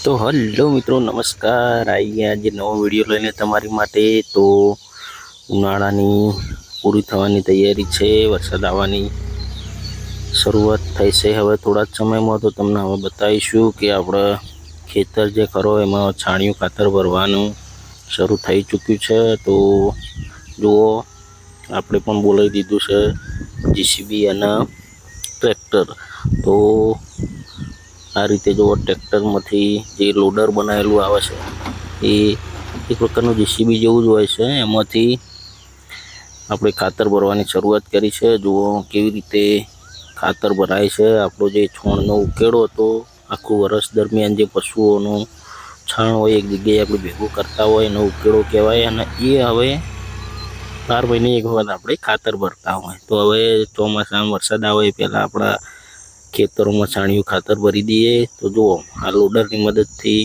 તો હલો મિત્રો, નમસ્કાર. આવી આજે નવો વિડીયો લઈને તમારી માટે. તો ઉનાળાની પૂરી થવાની તૈયારી છે, વરસાદ આવવાની શરૂઆત થઈ છે હવે થોડા જ સમયમાં. તો તમને હવે બતાવીશું કે આપણે ખેતર જે ખરો એમાં છાણિયું ખાતર ભરવાનું શરૂ થઈ ચૂક્યું છે. તો જુઓ, આપણે પણ બોલાવી દીધું છે જીસીબી અને ટ્રેક્ટર. તો આ રીતે જો ટ્રેક્ટરમાંથી જે લોડર બનાવેલું આવે છે એ એક પ્રકારનું જીસીબી જેવું જ હોય છે. એમાંથી આપણે ખાતર ભરવાની શરૂઆત કરી છે. જુઓ કેવી રીતે ખાતર ભરાય છે. આપણો જે છોણનો ઉકેળો હતો, આખું વર્ષ દરમિયાન જે પશુઓનું છાણ હોય એક જગ્યાએ આપણે ભેગું કરતા હોય એનો ઉકેળો કહેવાય. અને એ હવે 4 મહિને એક વખત આપણે ખાતર ભરતા હોય. તો હવે ચોમાસામાં વરસાદ આવે એ પહેલાં આપણા ખેતરોમાં છાણિયું ખાતર ભરી દઈએ. તો જુઓ, આ લોડરની મદદથી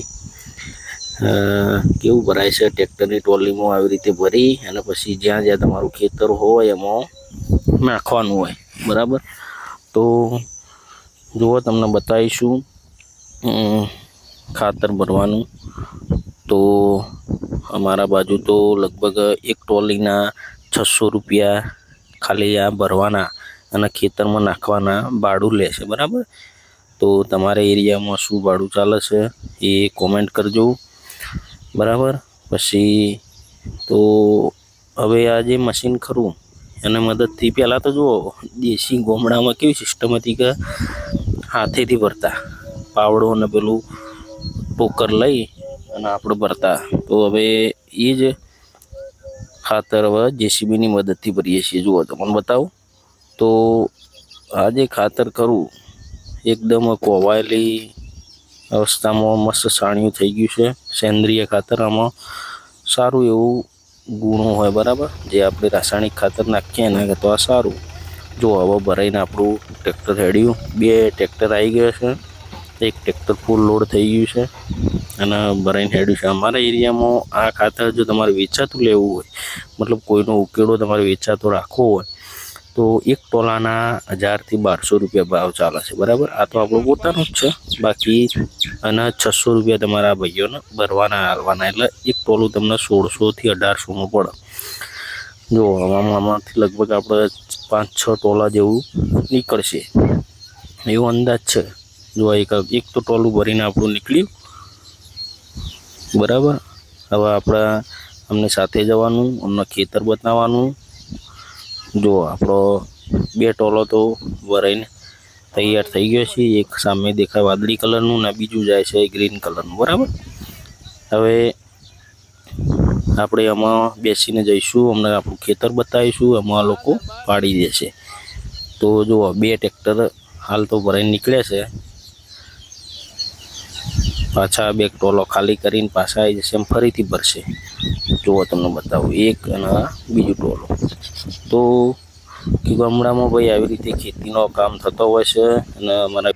કેવું ભરાય છે, ટ્રેક્ટરની ટ્રોલીમાં આવી રીતે ભરી અને પછી જ્યાં જ્યાં તમારું ખેતર હોય એમાં નાખવાનું હોય, બરાબર. તો જુઓ, તમને બતાવીશું ખાતર ભરવાનું. તો અમારા બાજુ તો લગભગ એક ટ્રોલીના 600 રૂપિયા ખાલી આ ભરવાના અને ખેતરમાં નાખવાના ભાડું લે છે, બરાબર. તો તમારા એરિયામાં શું ભાડું ચાલે છે એ કોમેન્ટ કરજો, બરાબર. પછી તો હવે આ જે મશીન ખરું એના મદદથી પહેલાં તો જુઓ, દેશી ગામડામાં કેવી સિસ્ટમ હતી કે હાથેથી ભરતા, પાવડો અને પેલું ટોકર લઈ અને આપણે ભરતા. તો હવે એ જ ખાતર હવે જેસીબીની મદદથી ભરીએ છીએ. જુઓ, તમને બતાવું. તો આ જે ખાતર ખરું એકદમ કોવાયેલી અવસ્થામાં મસ્ત છાણિયું થઈ ગયું છે. સેન્દ્રિય ખાતર આમાં સારું એવું ગુણો હોય, બરાબર. જે આપણે રાસાયણિક ખાતર નાખીએ એના કરતાં આ સારું. જો હવે ભરાઈને આપણું ટ્રેક્ટર હેડ્યું, 2 ટ્રેક્ટર આવી ગયા છે. એક ટ્રેક્ટર ફૂલ લોડ થઈ ગયું છે અને ભરાઈને હેડ્યું છે. અમારા એરિયામાં આ ખાતર જો તમારે વેચાતું લેવું હોય, મતલબ કોઈનો ઉકેળો તમારે વેચાતો રાખવો હોય, તો એક ટોલાના 1000 થી 1200 રૂપિયા ભાવ ચાલે છે, બરાબર. આ તો આપણું પોતાનું જ છે. બાકી આના 600 રૂપિયા તમારા ભાઈઓને ભરવાના હાલવાના, એટલે એક ટોલું તમને 1600 થી 1800માં પડે. જો આમાંથી લગભગ આપણે 5-6 ટોલા જેવું નીકળશે એવો અંદાજ છે. જો એક તો ટોલું ભરીને આપણું નીકળ્યું, બરાબર. હવે અમને સાથે જવાનું, અમને ખેતર બતાવવાનું. જો આપણો 2 ટોલો તો ભરાઈને તૈયાર થઈ ગયો છે. એક સામે દેખાય વાદળી કલરનું ને બીજું જાય છે ગ્રીન કલરનું, બરાબર. હવે આપણે એમાં બેસીને જઈશું, અમને આપણું ખેતર બતાવીશું, એમાં લોકો પાડી દેશે. તો જુઓ, 2 ટ્રેક્ટર હાલ તો ભરાઈને નીકળ્યા છે. પાછા 2 ટોલો ખાલી કરીને પાછા આવી જશે, એમ ફરીથી ભરશે. જુઓ, તમને બતાવું, એક અને બીજું ટોલો. તો ગામડામાં ભાઈ આવી રીતે ખેતીનો કામ થતો હોય છે. અને અમારા